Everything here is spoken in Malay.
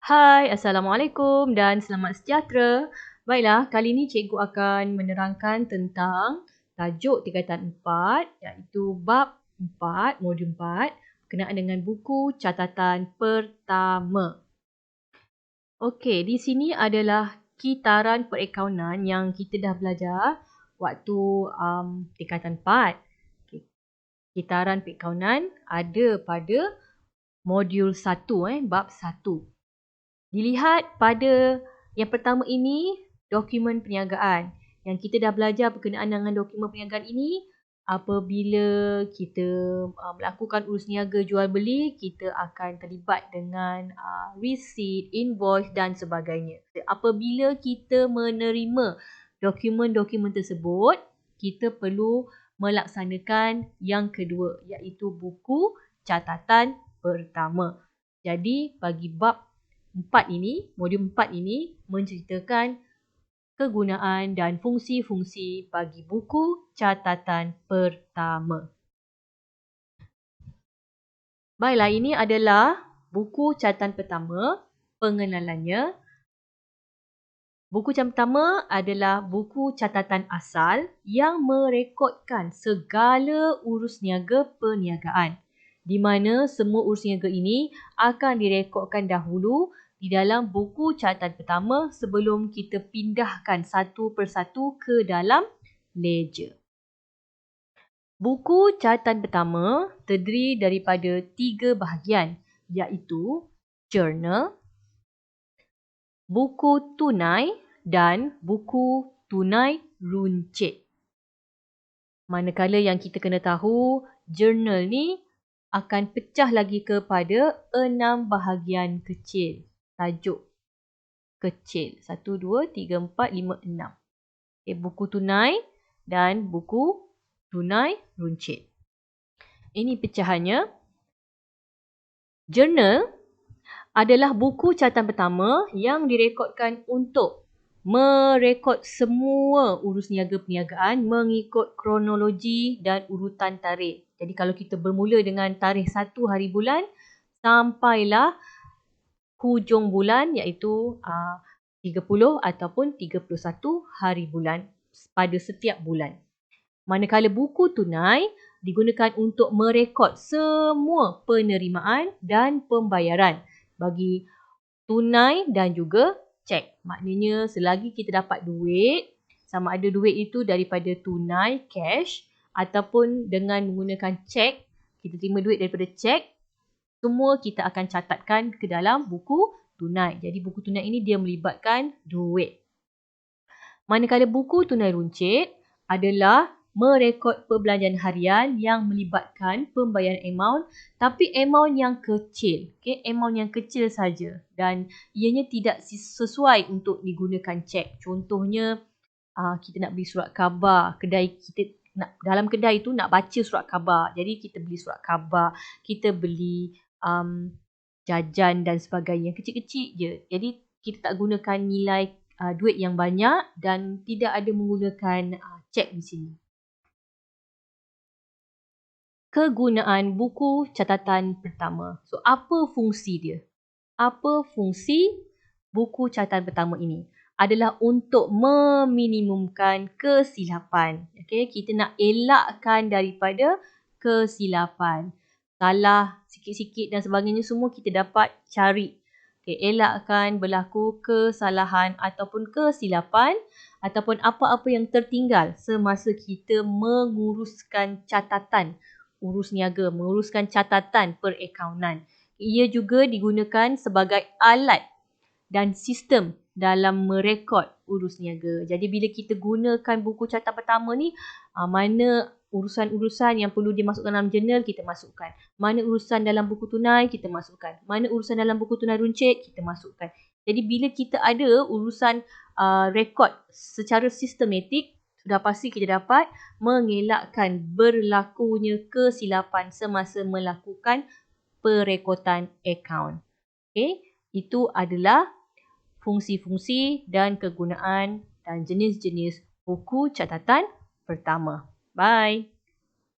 Hai, Assalamualaikum dan selamat sejahtera. Baiklah, kali ini cikgu akan menerangkan tentang tajuk tingkatan 4 iaitu bab 4, modul 4 berkenaan dengan buku catatan pertama. Okey, di sini adalah kitaran perakaunan yang kita dah belajar waktu tingkatan 4. Okey, kitaran perakaunan ada pada modul 1, bab 1. Dilihat pada yang pertama ini, dokumen perniagaan. Yang kita dah belajar berkenaan dengan dokumen perniagaan ini, apabila kita melakukan urus niaga jual beli, kita akan terlibat dengan receipt, invoice dan sebagainya. Apabila kita menerima dokumen-dokumen tersebut, kita perlu melaksanakan yang kedua, iaitu buku catatan pertama. Jadi, bagi bab 4 ini, modul 4 ini menceritakan kegunaan dan fungsi-fungsi bagi buku catatan pertama. Baiklah, ini adalah buku catatan pertama, pengenalannya. Buku catatan pertama adalah buku catatan asal yang merekodkan segala urus niaga perniagaan, di mana semua urus niaga ini akan direkodkan dahulu di dalam buku catatan pertama sebelum kita pindahkan satu persatu ke dalam ledger. Buku catatan pertama terdiri daripada 3 bahagian, iaitu journal, buku tunai dan buku tunai runcit. Manakala yang kita kena tahu, journal ni akan pecah lagi kepada 6 bahagian kecil. Tajuk kecil. 1, 2, 3, 4, 5, 6. Okay, buku tunai dan buku tunai runcit. Ini pecahannya. Journal adalah buku catatan pertama yang direkodkan untuk merekod semua urus niaga perniagaan mengikut kronologi dan urutan tarikh. Jadi kalau kita bermula dengan tarikh 1 hari bulan sampailah hujung bulan iaitu 30 ataupun 31 hari bulan pada setiap bulan. Manakala buku tunai digunakan untuk merekod semua penerimaan dan pembayaran bagi tunai dan juga cek. Maknanya selagi kita dapat duit, sama ada duit itu daripada tunai, cash, ataupun dengan menggunakan cek, kita terima duit daripada cek, semua kita akan catatkan ke dalam buku tunai. Jadi buku tunai ini dia melibatkan duit. Manakala buku tunai runcit adalah merekod perbelanjaan harian yang melibatkan pembayaran amount, tapi amount yang kecil. Okay? Amount yang kecil saja dan ianya tidak sesuai untuk digunakan cek. Contohnya, kita nak beli surat khabar, dalam kedai itu nak baca surat khabar. Jadi kita beli surat khabar, kita beli jajan dan sebagainya. Kecil-kecil je. Jadi kita tak gunakan nilai duit yang banyak dan tidak ada menggunakan cek di sini. Kegunaan buku catatan pertama. So, apa fungsi dia? Apa fungsi buku catatan pertama ini? Adalah untuk meminimumkan kesilapan. Okay? Kita nak elakkan daripada kesilapan. Salah sikit-sikit dan sebagainya semua kita dapat cari. Okay, elakkan berlaku kesalahan ataupun kesilapan ataupun apa-apa yang tertinggal semasa kita menguruskan catatan urus niaga, menguruskan catatan perakaunan. Ia juga digunakan sebagai alat dan sistem dalam merekod urus niaga. Jadi bila kita gunakan buku catatan pertama ni, mana urusan-urusan yang perlu dimasukkan dalam jurnal, kita masukkan. Mana urusan dalam buku tunai, kita masukkan. Mana urusan dalam buku tunai runcit, kita masukkan. Jadi bila kita ada urusan rekod secara sistematik, sudah pasti kita dapat mengelakkan berlakunya kesilapan semasa melakukan perekodan akaun. Okay? Itu adalah fungsi-fungsi dan kegunaan dan jenis-jenis buku catatan pertama. Bye.